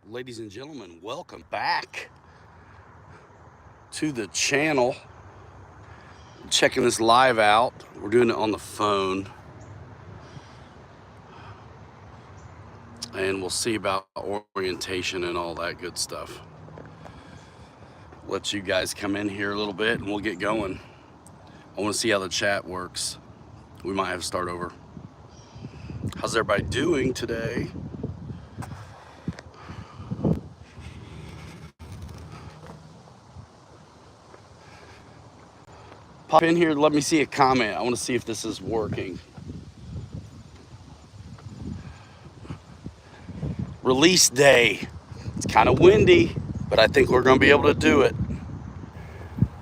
Ladies and gentlemen, welcome back to the channel. Checking this live out. We're doing it on the phone. And we'll see about orientation and all that good stuff. Let you guys come in here a little bit and we'll get going. I want to see how the chat works. We might have to start over. How's everybody doing today? Pop in here, let me see a comment. I want to see if this is working. Release day. It's kind of windy, but I think we're going to be able to do it.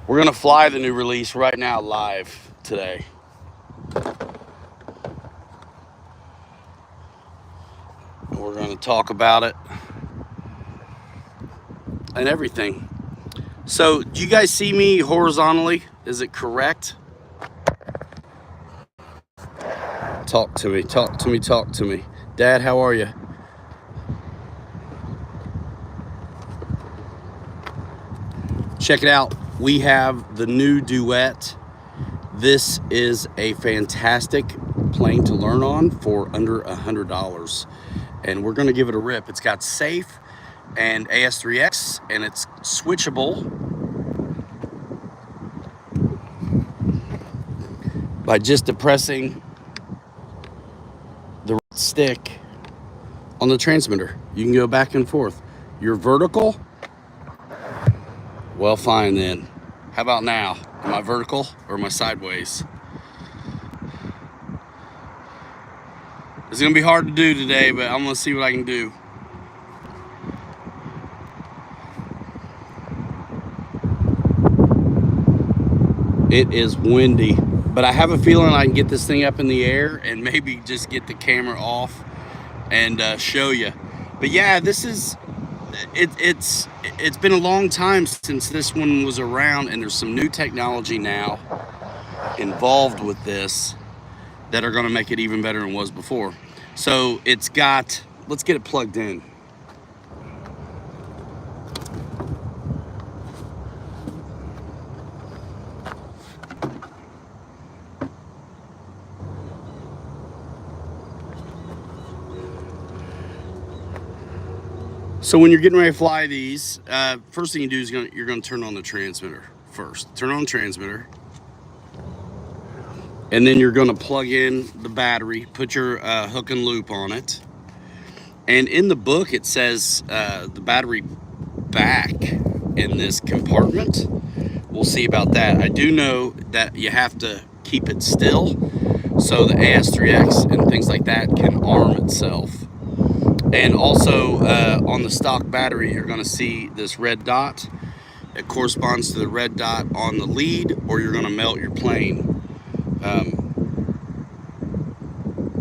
We're going to fly the new release right now live today. We're going to talk about it and everything. So, do you guys see me horizontally? Is it correct? Talk to me, talk to me, talk to me. Dad, how are you? Check it out. We have the new Duet. This is a fantastic plane to learn on for under $100. And we're going to give it a rip. It's got safe and AS3X, and it's switchable by just depressing the stick on the transmitter. You can go back and forth. You're vertical. Well, fine then. How about now? Am I vertical or am I sideways? It's gonna be hard to do today, but I'm gonna see what I can do. It is windy, but I have a feeling I can get this thing up in the air and maybe just get the camera off and show you. But yeah, this is, it's been a long time since this one was around, and there's some new technology now involved with this that are going to make it even better than it was before. So it's got, let's get it plugged in. So when you're getting ready to fly these, first thing you do is you're going to turn on the transmitter first. Turn on the transmitter. And then you're going to plug in the battery, put your hook and loop on it. And in the book, it says the battery back in this compartment. We'll see about that. I do know that you have to keep it still so the AS3X and things like that can arm itself. And also on the stock battery, you're going to see this red dot. It corresponds to the red dot on the lead, or you're going to melt your plane.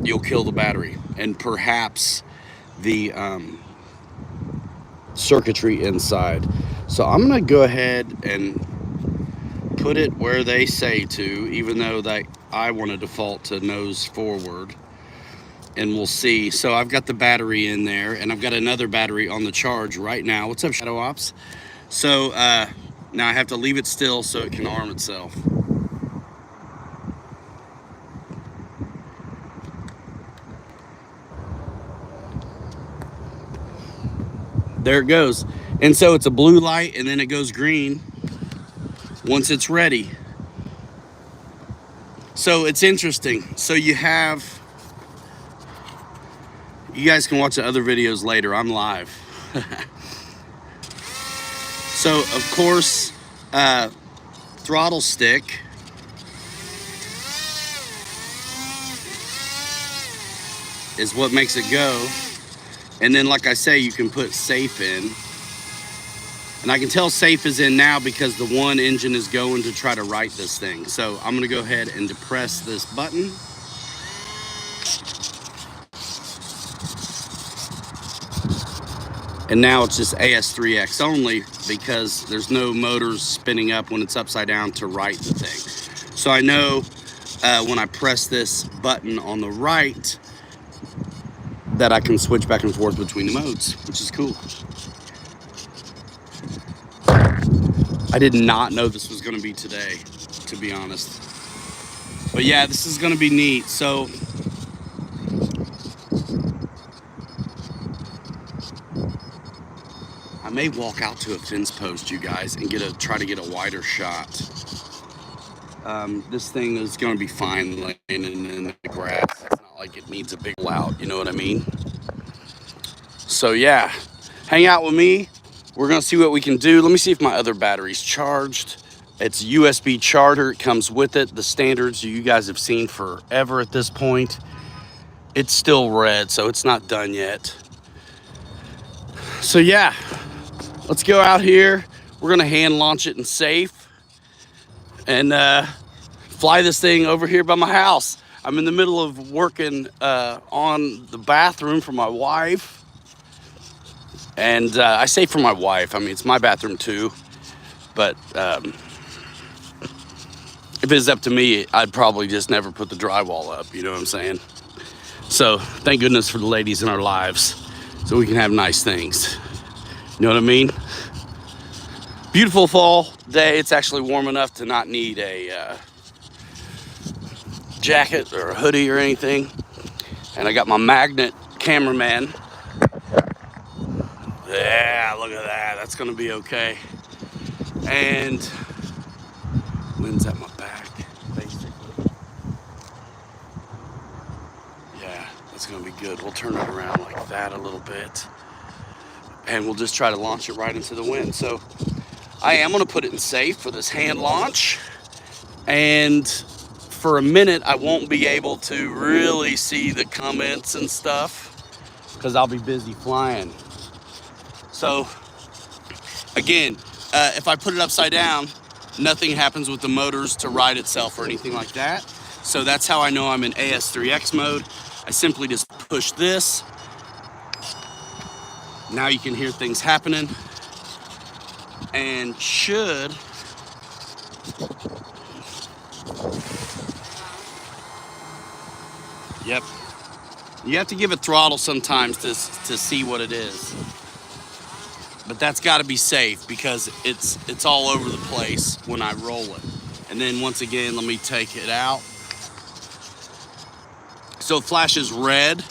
You'll kill the battery and perhaps the circuitry inside. So I'm going to go ahead and put it where they say to, even though that I want to default to nose forward. And we'll see. So I've got the battery in there, and I've got another battery on the charge right now. What's up, Shadow Ops? So now I have to leave it still so it can arm itself. There it goes. And so it's a blue light, and then it goes green once it's ready. So it's interesting. So you guys can watch the other videos later. I'm live. So, of course, throttle stick is what makes it go. And then, like I say, you can put safe in. And I can tell safe is in now because the one engine is going to try to right this thing. So I'm gonna go ahead and depress this button. And now it's just AS3X only because there's no motors spinning up when it's upside down to right the thing. So I know when I press this button on the right, that I can switch back and forth between the modes, which is cool. I did not know this was going to be today, to be honest. But yeah, this is going to be neat. So I may walk out to a fence post, you guys, and try to get a wider shot. This thing is going to be fine laying in the grass. It's not like it needs a big loud, you know what I mean? So yeah, hang out with me. We're gonna see what we can do. Let me see if my other battery's charged. It's USB charger, it comes with it. The standards you guys have seen forever at this point. It's still red, so it's not done yet. So yeah, let's go out here. We're gonna hand launch it in safe and fly this thing over here by my house. I'm in the middle of working on the bathroom for my wife. And I say for my wife, I mean, it's my bathroom too. But if it's up to me, I'd probably just never put the drywall up, you know what I'm saying? So thank goodness for the ladies in our lives so we can have nice things. You know what I mean? Beautiful fall day. It's actually warm enough to not need a jacket or a hoodie or anything. And I got my magnet cameraman. Yeah, look at that. That's gonna be okay. And wind's at my back, basically. Yeah, that's gonna be good. We'll turn it around like that a little bit. And we'll just try to launch it right into the wind. So I am gonna put it in safe for this hand launch. And for a minute, I won't be able to really see the comments and stuff because I'll be busy flying. So again, if I put it upside down, nothing happens with the motors to ride itself or anything like that. So that's how I know I'm in AS3X mode. I simply just push this. Now you can hear things happening. And should yep. You have to give it throttle sometimes to see what it is. But that's got to be safe because it's all over the place when I roll it. And then once again, let me take it out. So it flashes red,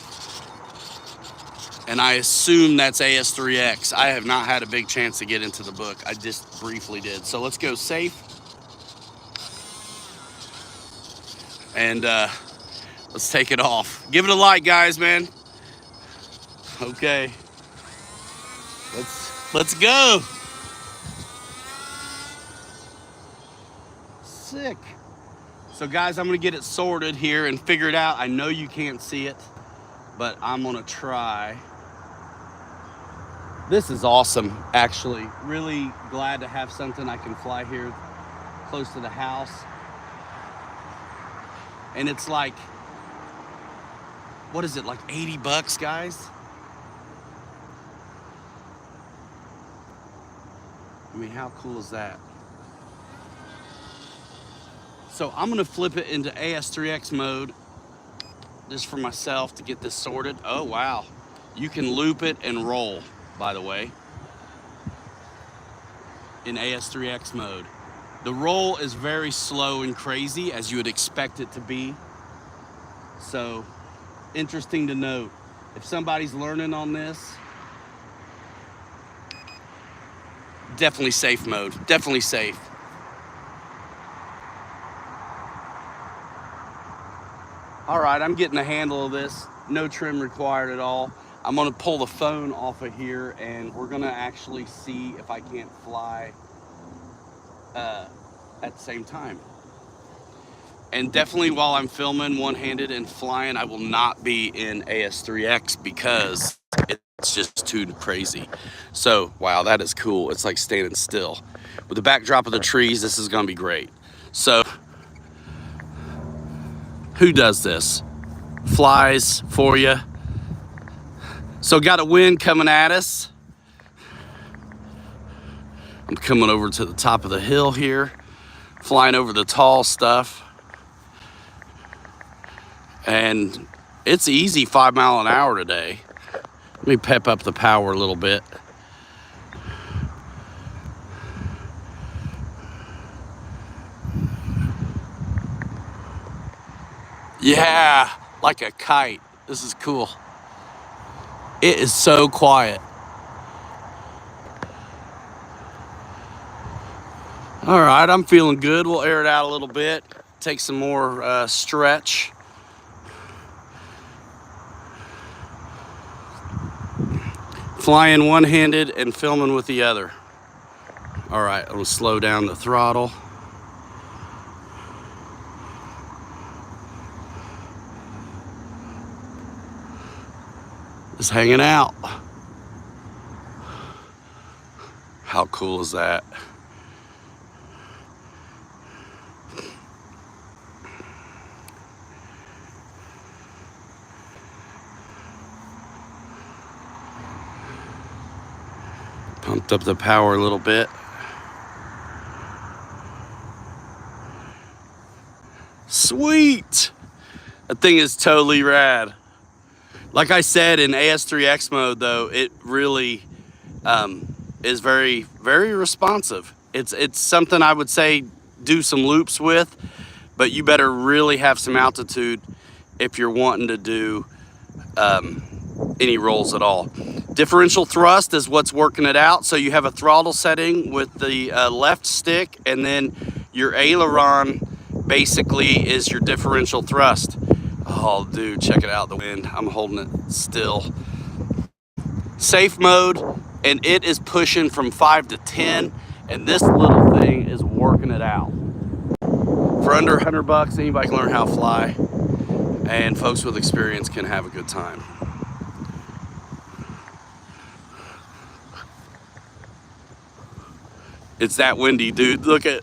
and I assume that's AS3X. I have not had a big chance to get into the book. I just briefly did. So let's go safe. And let's take it off. Give it a light, guys, man. Okay. Let's go. Sick. So guys, I'm gonna get it sorted here and figure it out. I know you can't see it, but I'm gonna try. This is awesome, actually. Really glad to have something I can fly here close to the house. And it's like, what is it, like 80 bucks, guys? I mean, how cool is that? So I'm gonna flip it into AS3X mode just for myself to get this sorted. Oh, wow. You can loop it and roll, by the way, in AS3X mode. The roll is very slow and crazy, as you would expect it to be. So, interesting to note. If somebody's learning on this, definitely safe mode, definitely safe. All right, I'm getting a handle of this. No trim required at all. I'm gonna pull the phone off of here and we're gonna actually see if I can't fly at the same time. And definitely while I'm filming one-handed and flying, I will not be in AS3X because it's just too crazy. So, wow, that is cool. It's like standing still. With the backdrop of the trees, this is gonna be great. So, who does this? Flies for you. So got a wind coming at us. I'm coming over to the top of the hill here, flying over the tall stuff. And It's easy 5 mile an hour today. Let me pep up the power a little bit. Yeah, like a kite. This is cool. It is so quiet. All right, I'm feeling good. We'll air it out a little bit. Take some more stretch. Flying one-handed and filming with the other. All right, I'm gonna slow down the throttle. Just hanging out. How cool is that? Pumped up the power a little bit. Sweet! That thing is totally rad. Like I said, in AS3X mode though, it really is very, very responsive. It's something I would say do some loops with, but you better really have some altitude if you're wanting to do any rolls at all. Differential thrust is what's working it out. So you have a throttle setting with the left stick, and then your aileron basically is your differential thrust. Oh, dude, check it out, the wind. I'm holding it still. Safe mode, and it is pushing from 5 to 10, and this little thing is working it out. For under $100, anybody can learn how to fly, and folks with experience can have a good time. It's that windy, dude. Look at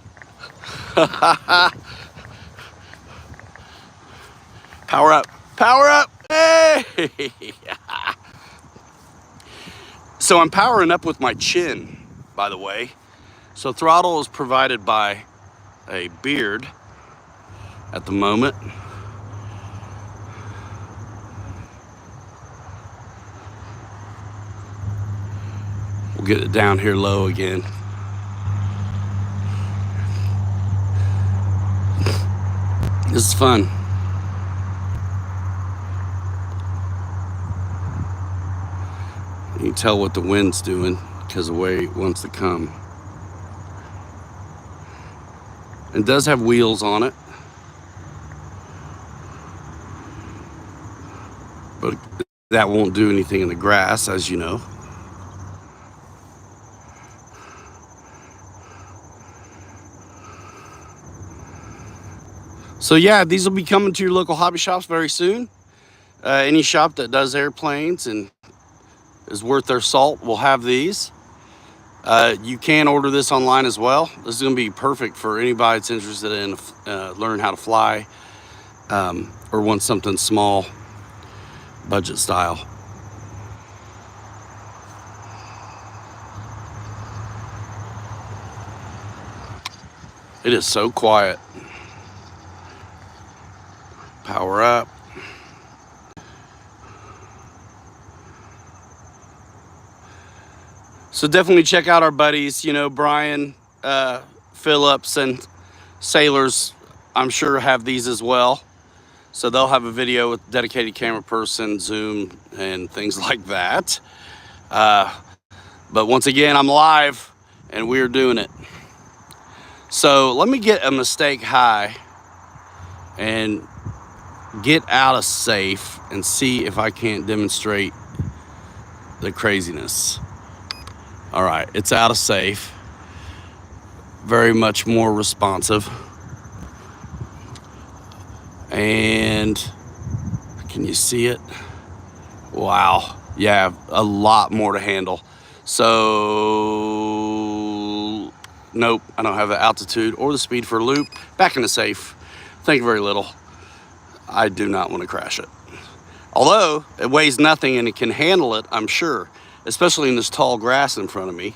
power up, power up. Hey! So I'm powering up with my chin, by the way. So throttle is provided by a beard at the moment. We'll get it down here low again. This is fun. You can tell what the wind's doing because of the way it wants to come. It does have wheels on it, but that won't do anything in the grass, as you know. So yeah, these will be coming to your local hobby shops very soon. Any shop that does airplanes and is worth their salt will have these. You can order this online as well. This is going to be perfect for anybody that's interested in learning how to fly or wants something small, budget style. It is so quiet. Power up. So definitely check out our buddies, you know, Brian, Phillips, and Sailors, I'm sure have these as well. So they'll have a video with dedicated camera person, zoom, and things like that. But once again, I'm live and we're doing it. So let me get a mistake high and get out of safe and see if I can't demonstrate the craziness. All right, it's out of safe. Very much more responsive. And can you see it? Wow, yeah, a lot more to handle. So, nope, I don't have the altitude or the speed for a loop. Back in the safe. Thank you very little. I do not want to crash it. Although it weighs nothing and it can handle it, I'm sure. Especially in this tall grass in front of me.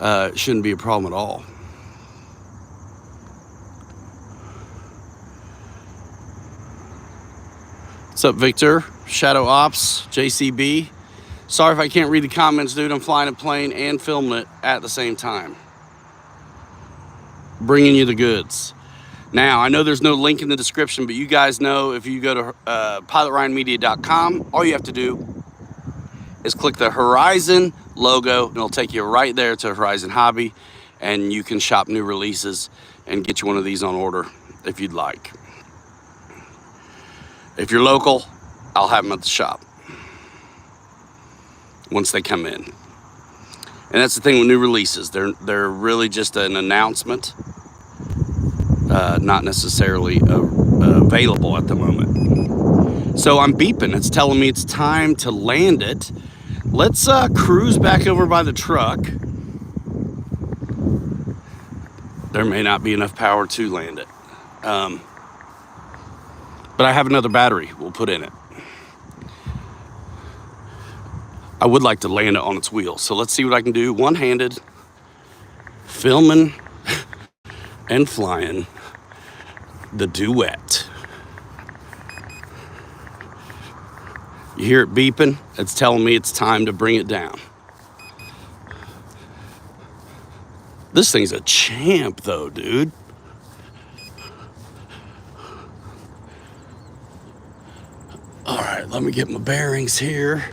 It shouldn't be a problem at all. What's up, Victor? Shadow Ops, JCB. Sorry if I can't read the comments, dude. I'm flying a plane and filming it at the same time. Bringing you the goods. Now, I know there's no link in the description, but you guys know if you go to pilotryanmedia.com, all you have to do is click the Horizon logo, and it'll take you right there to Horizon Hobby, and you can shop new releases and get you one of these on order if you'd like. If you're local, I'll have them at the shop once they come in. And that's the thing with new releases. They're really just an announcement, not necessarily available at the moment. So I'm beeping. It's telling me it's time to land it. Let's cruise back over by the truck. There may not be enough power to land it. But I have another battery we'll put in it. I would like to land it on its wheels. So let's see what I can do. One-handed, filming and flying the Duet. You hear it beeping? It's telling me it's time to bring it down. This thing's a champ though, dude. All right, let me get my bearings here.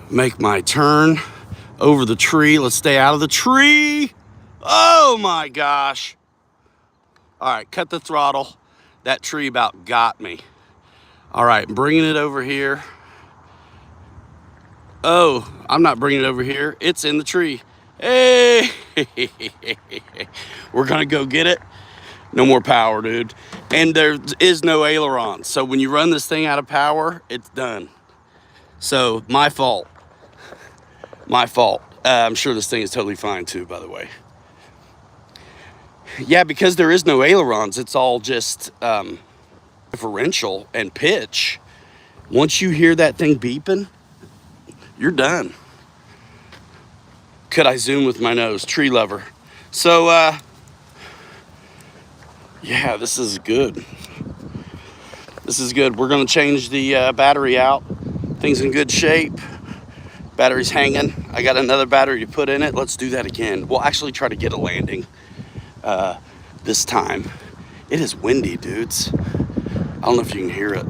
Make my turn over the tree. Let's stay out of the tree. Oh my gosh. All right, cut the throttle. That tree about got me. All right, bringing it over here. Oh, I'm not bringing it over here. It's in the tree. Hey, we're gonna go get it. No more power, dude. And there is no aileron. So when you run this thing out of power, it's done. So my fault. My fault. I'm sure this thing is totally fine too, by the way. Yeah, because there is no ailerons, it's all just differential and pitch. Once you hear that thing beeping, you're done. Could I zoom with my nose? Tree lover. So, yeah, this is good. This is good. We're gonna change the battery out. Thing's in good shape. Battery's hanging. I got another battery to put in it. Let's do that again. We'll actually try to get a landing this time. It is windy, dudes. I don't know if you can hear it.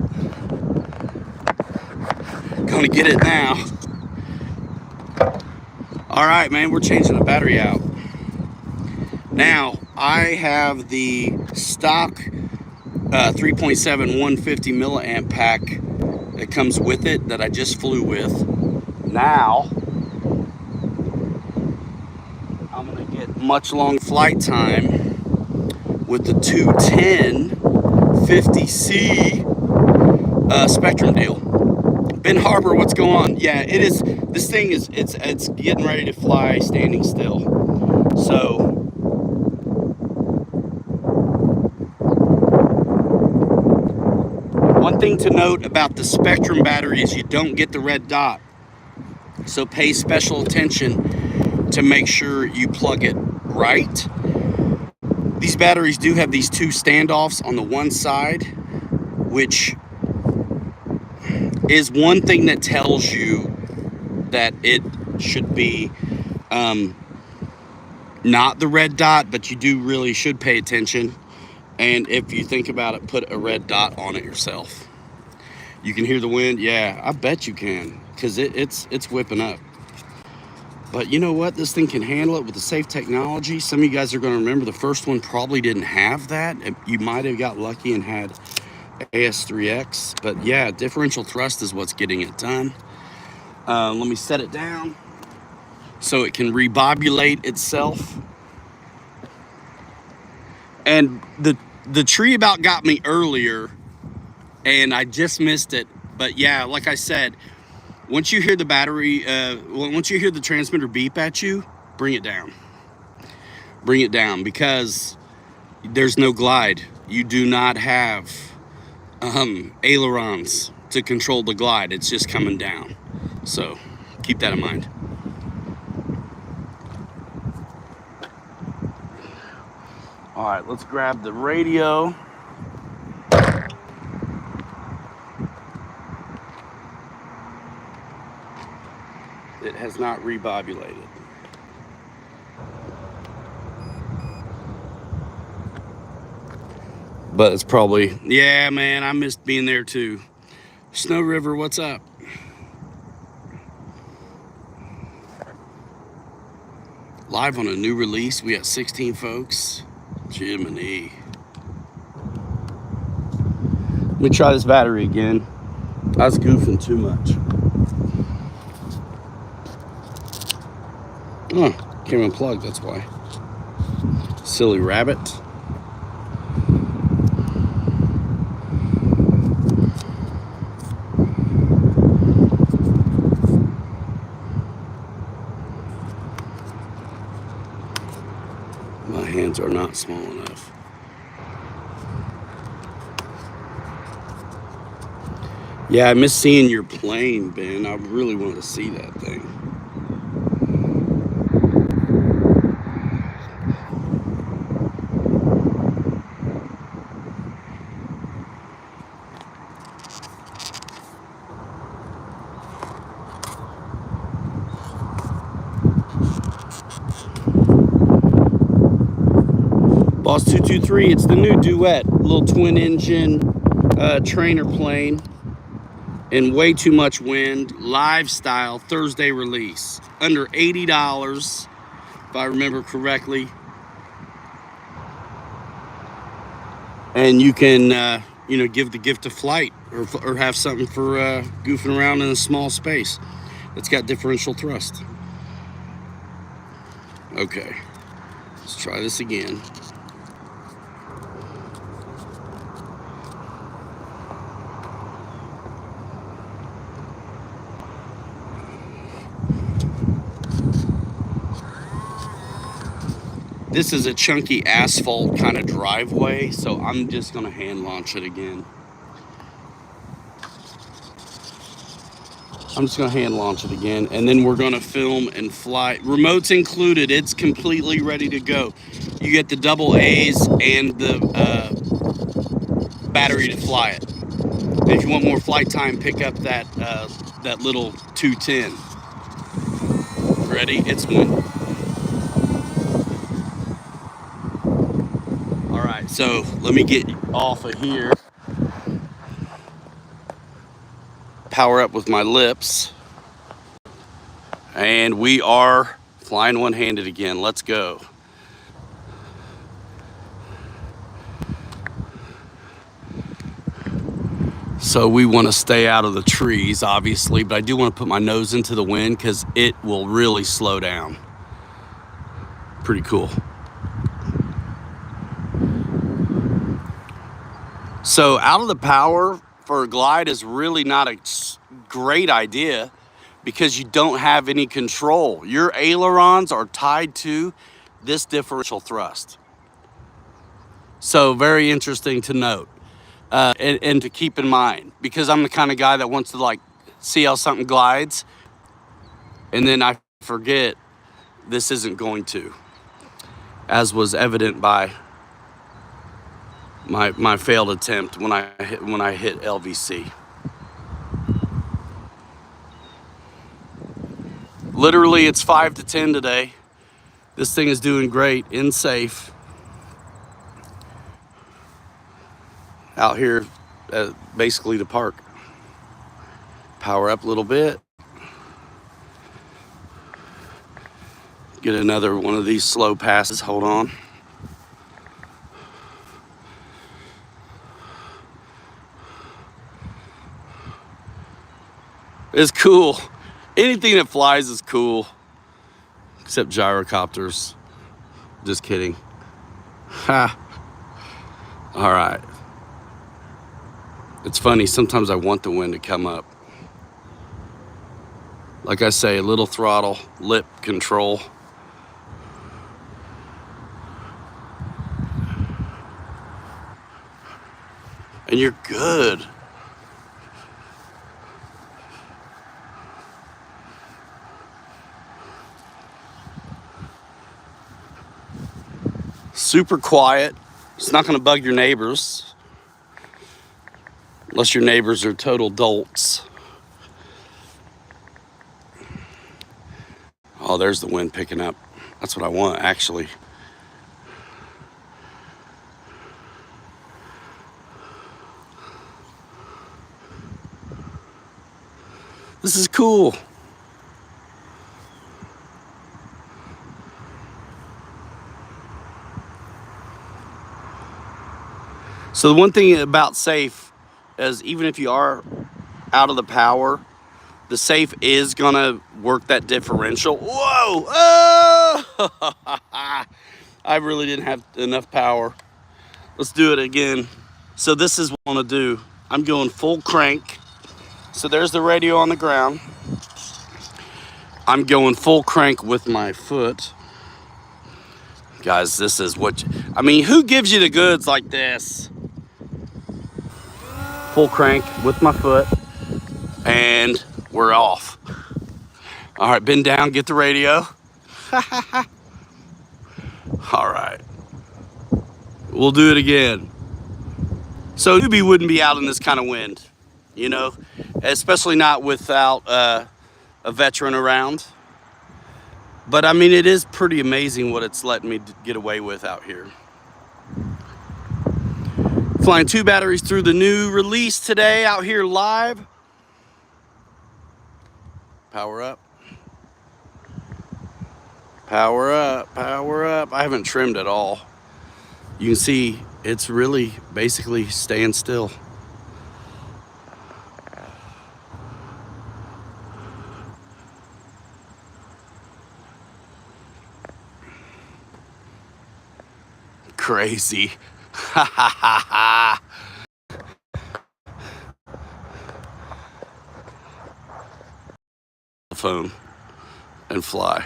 Gonna get it now. All right, man, we're changing the battery out. Now, I have the stock 3.7 150 milliamp pack that comes with it that I just flew with. Now, I'm gonna get much long flight time with the 210 50C Spectrum deal. Ben Harbor, what's going on? Yeah, it is. This thing is, it's getting ready to fly standing still. So, one thing to note about the Spectrum battery is you don't get the red dot. So pay special attention to make sure you plug it right. These batteries do have these two standoffs on the one side, which is one thing that tells you that it should be not the red dot, but you do really should pay attention. And if you think about it, put a red dot on it yourself. You can hear the wind. Yeah, I bet you can, because it's whipping up. But you know what? This thing can handle it with the safe technology. Some of you guys are going to remember the first one probably didn't have that. You might have got lucky and had AS3X. But yeah, differential thrust is what's getting it done. Let me set it down so it can rebobulate itself. And the tree about got me earlier, and I just missed it. But yeah, like I said, once you hear the battery, once you hear the transmitter beep at you, bring it down. Bring it down, because there's no glide. You do not have ailerons to control the glide. It's just coming down. So keep that in mind. All right, let's grab the radio. It has not rebobulated. But it's probably, yeah, man, I missed being there too. Snow River, what's up? Live on a new release. We got 16 folks. Jiminy. Let me try this battery again. I was goofing too much. Oh, came unplugged, that's why. Silly rabbit. My hands are not small enough. Yeah, I miss seeing your plane, Ben. I really wanted to see that thing. Boss 223, it's the new Duet, little twin engine trainer plane, and way too much wind, live style, Thursday release, under $80, if I remember correctly. And you can, give the gift of flight, or have something for goofing around in a small space. It's got differential thrust. Okay, let's try this again. This is a chunky asphalt kind of driveway, so I'm just gonna hand launch it again. I'm just gonna hand launch it again, and then we're gonna film and fly. Remote's included, it's completely ready to go. You get the double A's and the battery to fly it. And if you want more flight time, pick up that little 210. Ready? It's one. All right, so let me get off of here. Power up with my lips. And we are flying one-handed again. Let's go. So we want to stay out of the trees, obviously, but I do want to put my nose into the wind because it will really slow down. Pretty cool. So out of the power for a glide is really not a great idea because you don't have any control. Your ailerons are tied to this differential thrust. So very interesting to note. And to keep in mind, because I'm the kind of guy that wants to see how something glides, and then I forget this isn't going to, as was evident by my failed attempt when I hit LVC. Literally, it's 5 to 10 today. This thing is doing great in safe. Out here, basically the park. Power up a little bit. Get another one of these slow passes. Hold on. It's cool. Anything that flies is cool, except gyrocopters. Just kidding. Ha. All right. It's funny, sometimes I want the wind to come up. Like I say, a little throttle, lip control. And you're good. Super quiet. It's not gonna bug your neighbors. Unless your neighbors are total dolts. Oh, there's the wind picking up. That's what I want, actually. This is cool. So the one thing about safe is even if you are out of the power, the safe is gonna work that differential. Whoa! Oh! I really didn't have enough power. Let's do it again. So this is what I want to do. I'm going full crank. So there's the radio on the ground. I'm going full crank with my foot. Guys, this is what, I mean, who gives you the goods like this? Full crank with my foot, and we're off. All right, bend down, get the radio. All right, we'll do it again. So newbie wouldn't be out in this kind of wind, you know, especially not without a veteran around. But I mean, it is pretty amazing what it's letting me get away with out here. Flying 2 batteries through the new release today out here live. Power up. Power up, power up. I haven't trimmed at all. You can see it's really basically staying still. Crazy. Ha ha ha ha. Phone and fly.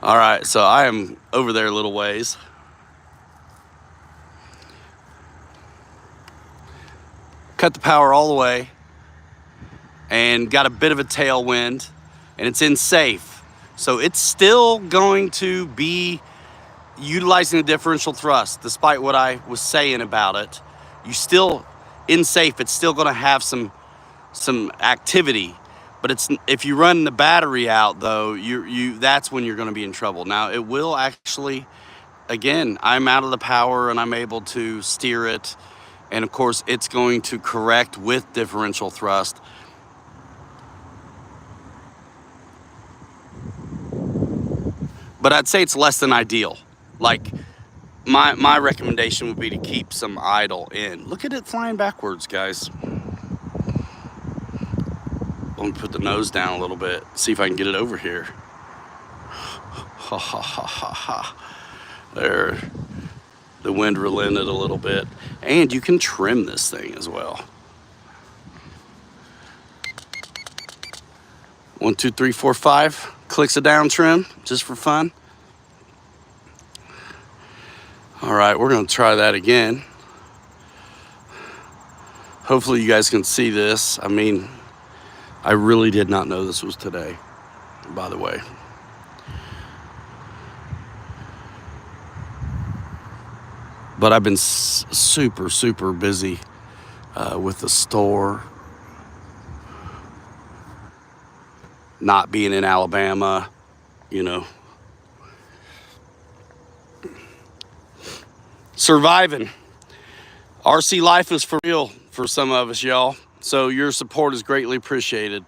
All right, so I am over there a little ways. Cut the power all the way and got a bit of a tailwind, and it's in safe. So it's still going to be utilizing the differential thrust, despite what I was saying about it. You still, in safe, it's still gonna have some activity. But it's, if you run the battery out though, that's when you're gonna be in trouble. Now it will actually, again, I'm out of the power and I'm able to steer it. And of course it's going to correct with differential thrust. But I'd say it's less than ideal. Like my recommendation would be to keep some idle in. Look at it flying backwards, guys. Let me put the nose down a little bit, see if I can get it over here. Ha ha ha ha ha. There, the wind relented a little bit. And you can trim this thing as well. 1, 2, 3, 4, 5 clicks of down trim, just for fun. All right, we're gonna try that again. Hopefully you guys can see this. I mean, I really did not know this was today, by the way. But I've been super, super busy with the store, not being in Alabama, you know. Surviving. RC life is for real for some of us, y'all. So your support is greatly appreciated.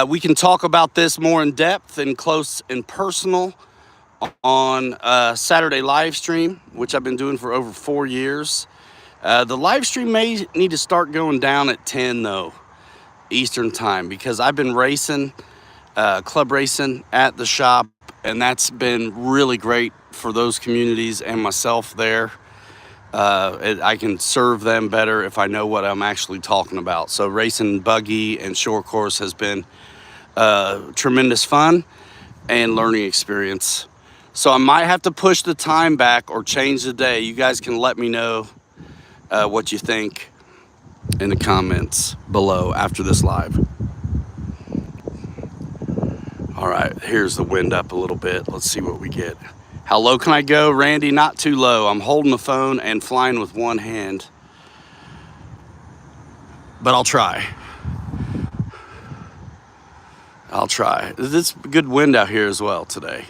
We can talk about this more in depth and close and personal on Saturday live stream, which I've been doing for over 4 years. The live stream may need to start going down at 10 though, Eastern time, because I've been racing, club racing at the shop, and that's been really great for those communities and myself there. I can serve them better if I know what I'm actually talking about. So racing buggy and short course has been tremendous fun and learning experience. So I might have to push the time back or change the day. You guys can let me know what you think in the comments below after this live. All right, here's the wind up a little bit. Let's see what we get. How low can I go, Randy? Not too low. I'm holding the phone and flying with one hand, but I'll try. I'll try. It's good wind out here as well today.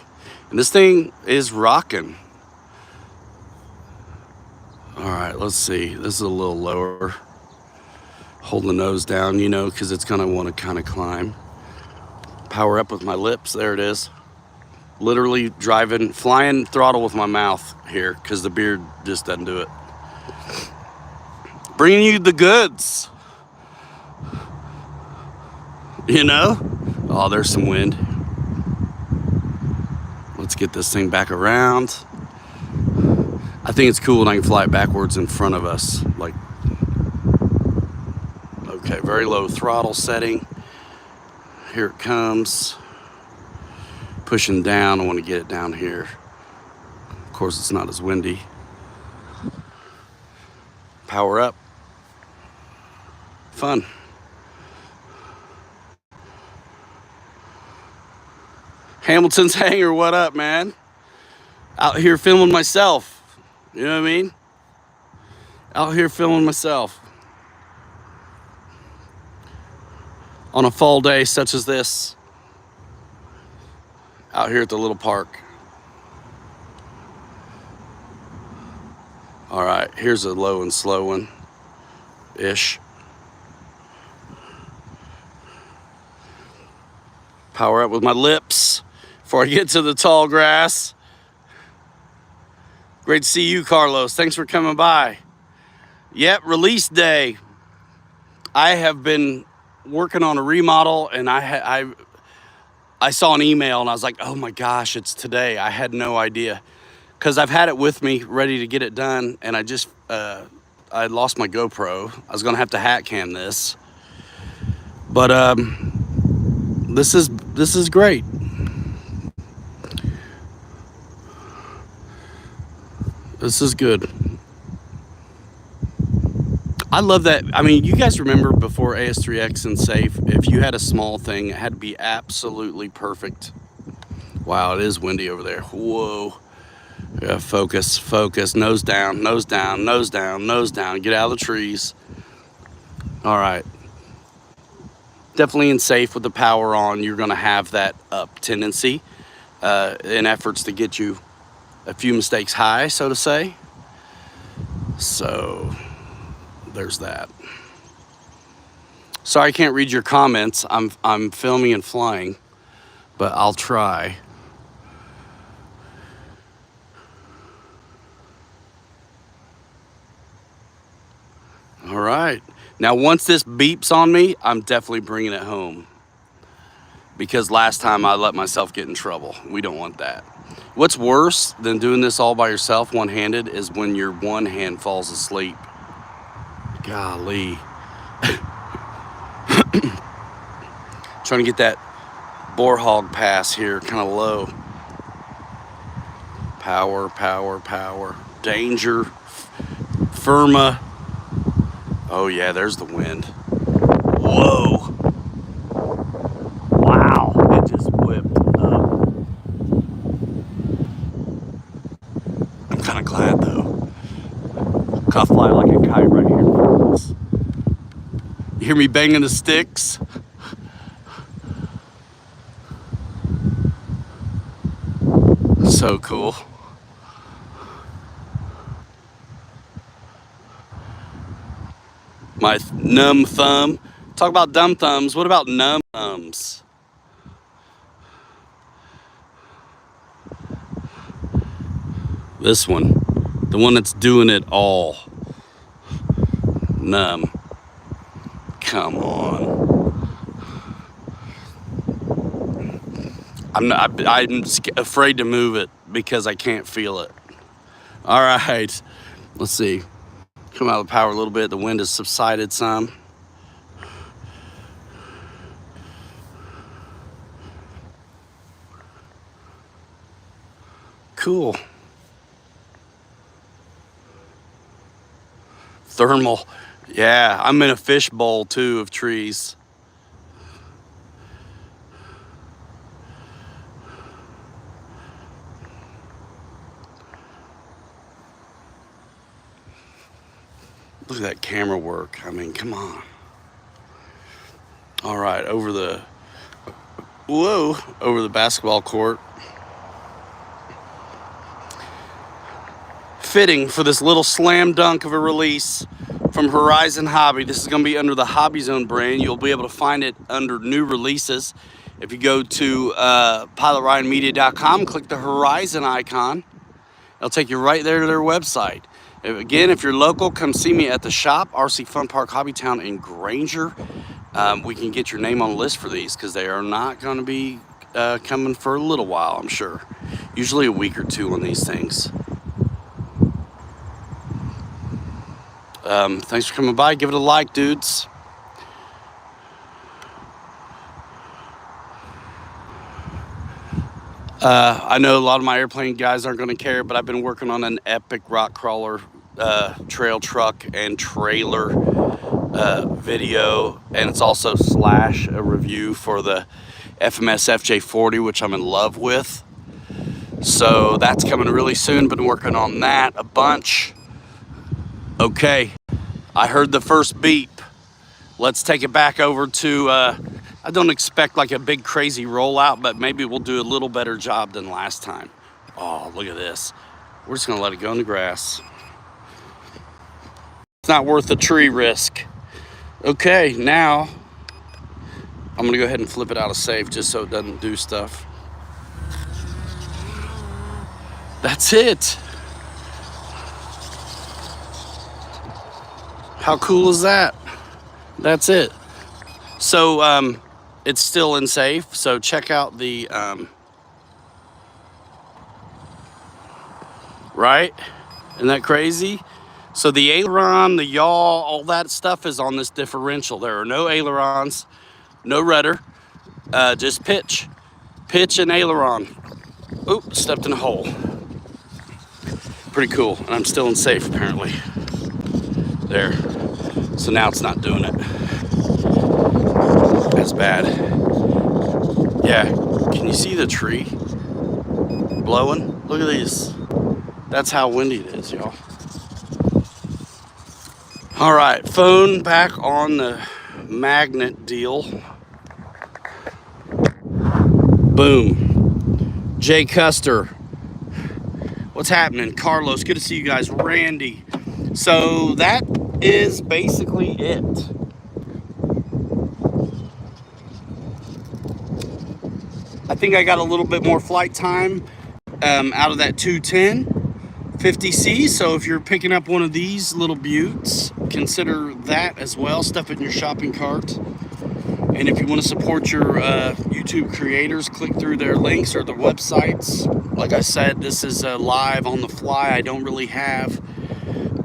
And this thing is rocking. All right, let's see. This is a little lower. Hold the nose down, you know, because it's gonna want to kind of climb. Power up with my lips. There it is. Literally driving, flying throttle with my mouth here because the beard just doesn't do it. Bringing you the goods. You know? Oh, there's some wind. Let's get this thing back around. I think it's cool when I can fly it backwards in front of us. Like, okay, very low throttle setting. Here it comes. Pushing down, I want to get it down here. Of course, it's not as windy. Power up. Fun. Hamilton's Hangar, what up, man? Out here filming myself. You know what I mean? Out here filming myself. On a fall day such as this. Out here at the little park. All right, here's a low and slow one-ish. Power up with my lips before I get to the tall grass. Great to see you, Carlos. Thanks for coming by. Yep, release day. I have been working on a remodel, and I saw an email, and I was like, oh my gosh, it's today. I had no idea. Because I've had it with me, ready to get it done, and I lost my GoPro. I was gonna have to hat cam this. But this is great. This is good. I love that. I mean, you guys remember before AS3X and Safe, if you had a small thing, it had to be absolutely perfect. Wow, it is windy over there. Whoa. Yeah, focus, nose down, nose down, nose down, nose down. Get out of the trees. All right. Definitely in Safe with the power on, you're gonna have that up tendency in efforts to get you a few mistakes high, so to say. So there's that. Sorry I can't read your comments. I'm filming and flying, but I'll try. All right. Now, once this beeps on me, I'm definitely bringing it home. Because last time I let myself get in trouble. We don't want that. What's worse than doing this all by yourself one-handed is when your one hand falls asleep. Golly. Trying to get that boar hog pass here kind of low. Power, power, power. Danger. Firma. Oh yeah, there's the wind. Whoa. Wow, it just whipped up. I'm kind of glad though. I'll fly like a kite right here in front of us. You hear me banging the sticks? So cool. My numb thumb. Talk about dumb thumbs. What about numb thumbs? This one. The one that's doing it all. Numb. Come on. I'm afraid to move it because I can't feel it. All right. Let's see. Come out of the power a little bit. The wind has subsided some. Cool. Thermal. Yeah, I'm in a fishbowl too of trees. Look at that camera work. I mean, come on. All right, over the Whoa, over the basketball court. Fitting for this little slam dunk of a release from Horizon Hobby. This is going to be under the HobbyZone brand. You'll be able to find it under new releases. If you go to pilotryanmedia.com, click the Horizon icon. It'll take you right there to their website. Again, if you're local, come see me at the shop, RC Fun Park Hobbytown in Granger. We can get your name on the list for these because they are not going to be coming for a little while, I'm sure. Usually a week or two on these things. Thanks for coming by. Give it a like, dudes. I know a lot of my airplane guys aren't going to care, but I've been working on an epic rock crawler trail truck and trailer video, and it's also slash a review for the FMS FJ40, which I'm in love with. So that's coming really soon. Been working on that a bunch. Okay, I heard the first beep. Let's take it back over to, I don't expect like a big crazy rollout, but maybe we'll do a little better job than last time. Oh, look at this. We're just gonna let it go in the grass. It's not worth the tree risk. Okay, now I'm gonna go ahead and flip it out of safe just so it doesn't do stuff. That's it. How cool is that? That's it. So it's still in safe. So check out the, right? Isn't that crazy? So the aileron, the yaw, all that stuff is on this differential. There are no ailerons, no rudder, just pitch and aileron. Oop, stepped in a hole. Pretty cool, and I'm still in safe apparently. There, so now it's not doing it as bad. Yeah, can you see the tree blowing? Look at these. That's how windy it is, y'all. All right, phone back on the magnet deal. Boom. Jay Custer. What's happening? Carlos, good to see you guys. Randy. So that is basically it. I think I got a little bit more flight time out of that 210 50C. So if you're picking up one of these little buttes, consider that as well. Stuff it in your shopping cart. And if you want to support your YouTube creators, click through their links or their websites. Like I said, this is live on the fly. I don't really have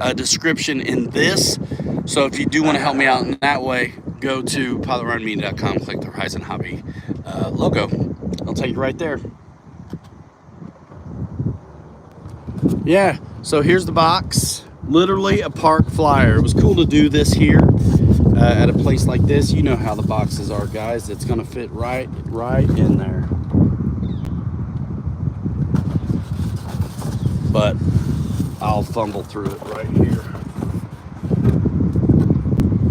a description in this. So if you do want to help me out in that way, go to pilotryanmedia.com, click the Horizon Hobby logo. I'll take you right there. Yeah, so here's the box. Literally a park flyer. It was cool to do this here at a place like this. You know how the boxes are, guys. It's gonna fit right in there. But I'll fumble through it right here.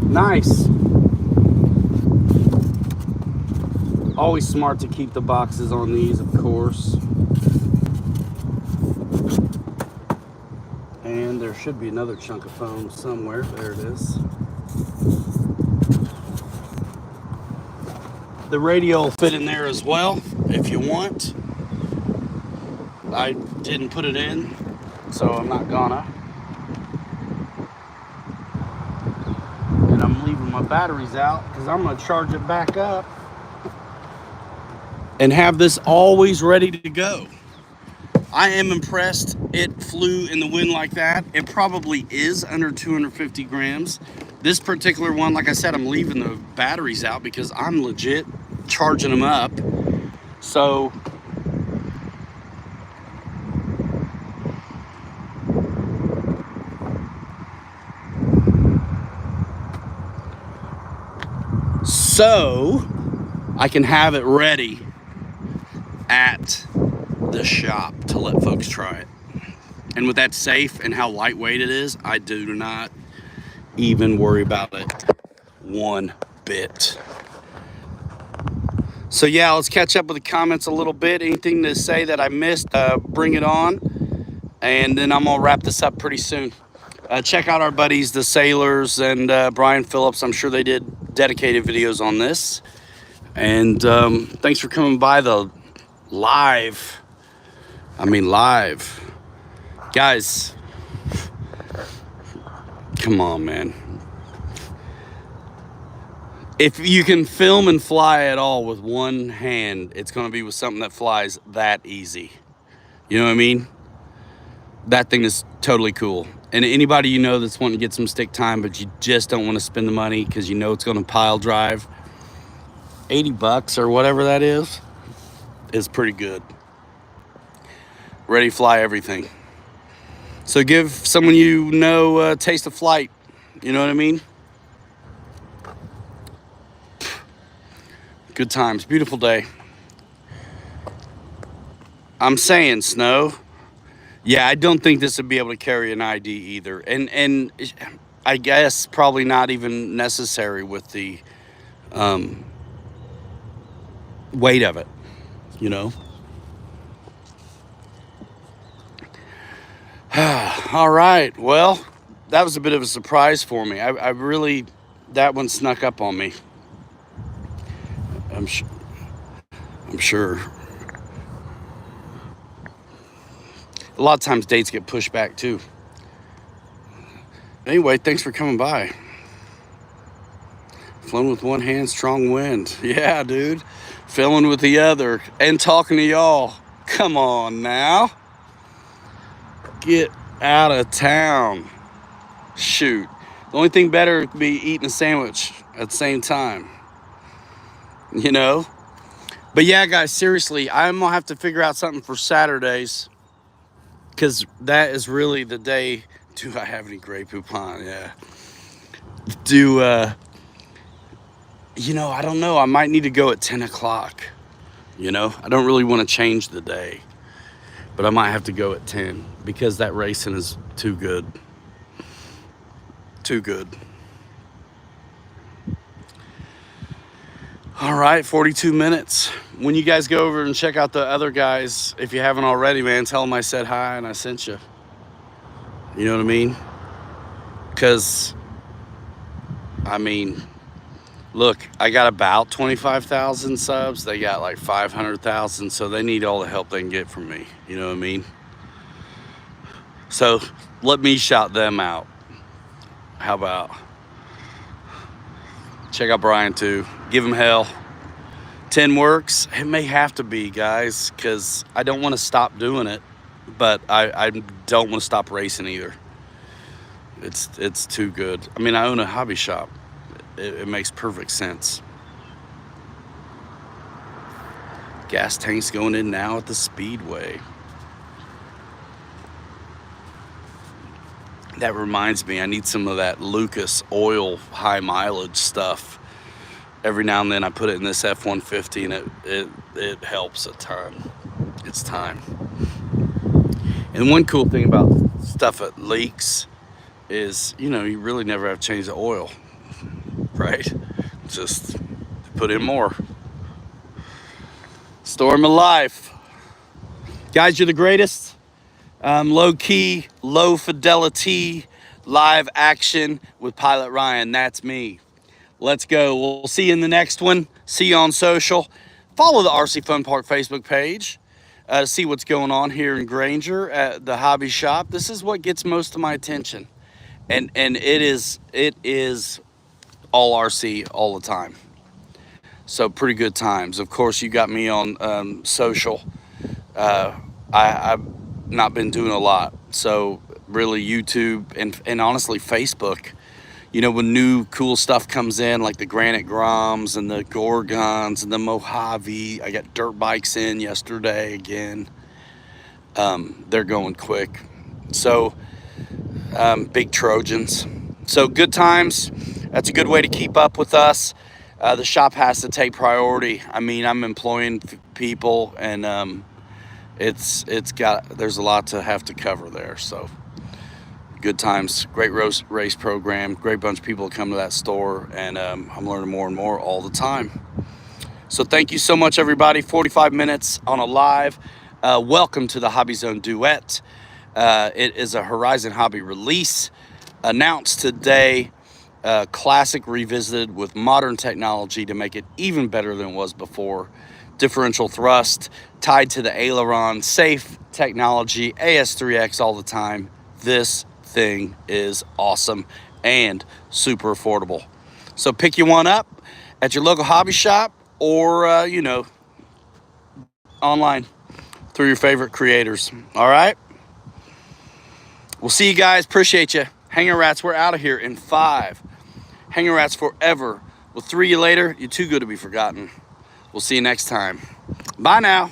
Nice. Always smart to keep the boxes on these, of course. And there should be another chunk of foam somewhere. There it is. The radio will fit in there as well if you want. I didn't put it in, so I'm not gonna. And I'm leaving my batteries out because I'm gonna charge it back up and have this always ready to go. I am impressed it flew in the wind like that. It probably is under 250 grams. This particular one, like I said, I'm leaving the batteries out because I'm legit charging them up. So I can have it ready at the shop to let folks try it. And with that safe and how lightweight it is, I do not even worry about it one bit. So yeah, let's catch up with the comments a little bit. Anything to say that I missed, bring it on. And then I'm gonna wrap this up pretty soon. Check out our buddies, the Sailors and Brian Phillips. I'm sure they did dedicated videos on this. And thanks for coming by the live. Live. Guys, come on, man. If you can film and fly at all with one hand, it's going to be with something that flies that easy. You know what I mean? That thing is totally cool. And anybody you know that's wanting to get some stick time, but you just don't want to spend the money because you know it's going to pile drive, $80 or whatever that is pretty good. Ready to fly everything. So give someone you know a taste of flight. You know what I mean? Good times. Beautiful day. I'm saying snow. Yeah, I don't think this would be able to carry an ID either. And I guess probably not even necessary with the weight of it, you know? All right, well, that was a bit of a surprise for me. I really, that one snuck up on me. I'm sure. A lot of times dates get pushed back too. Anyway, thanks for coming by. Flown with one hand, strong wind. Yeah, dude. Filling with the other and talking to y'all. Come on now. Get out of town. Shoot. The only thing better would be eating a sandwich at the same time. You know? But yeah, guys, seriously, I'm going to have to figure out something for Saturdays. Because that is really the day. Do I have any Grey Poupon? Yeah. You know, I don't know. I might need to go at 10 o'clock. You know, I don't really want to change the day. But I might have to go at 10 because that racing is too good. Too good. All right, 42 minutes. When you guys go over and check out the other guys, if you haven't already, man, tell them I said hi and I sent you. You know what I mean? Because, look, I got about 25,000 subs. They got like 500,000, so they need all the help they can get from me. You know what I mean? So let me shout them out. How about? Check out Brian too. Give him hell. 10 works. It may have to be, guys, because I don't want to stop doing it, but I don't want to stop racing either. It's too good. I own a hobby shop. It makes perfect sense. Gas tanks going in now at the Speedway. That reminds me, I need some of that Lucas oil high mileage stuff. Every now and then I put it in this F-150 and it helps a ton. It's time. And one cool thing about stuff that leaks is, you know, you really never have to change the oil, right? Just put in more. Storm of life. Guys, you're the greatest. Low key, low fidelity, live action with Pilot Ryan. That's me. Let's go. We'll see you in the next one. See you on social. Follow the RC Fun Park Facebook page to see what's going on here in Granger at the hobby shop. This is what gets most of my attention. And it is all RC all the time. So pretty good times. Of course, you got me on social. I've not been doing a lot. So really YouTube and honestly Facebook. You know, when new cool stuff comes in, like the Granite Groms and the Gorgons and the Mojave. I got dirt bikes in yesterday again. They're going quick. So, big Trojans. So good times. That's a good way to keep up with us. The shop has to take priority. I'm employing people and there's a lot to have to cover there. So good times, great race program, great bunch of people come to that store, and I'm learning more and more all the time. So thank you so much, everybody. 45 minutes on a live. Welcome to the HobbyZone Duet. It is a Horizon Hobby release announced today. Classic revisited with modern technology to make it even better than it was before. Differential thrust tied to the aileron, safe technology, AS3X all the time. This thing is awesome and super affordable. So pick you one up at your local hobby shop or, you know, online through your favorite creators. All right. We'll see you guys. Appreciate you. Hanger Rats, we're out of here in 5. Hanger Rats forever. We'll 3 you later. You're too good to be forgotten. We'll see you next time. Bye now.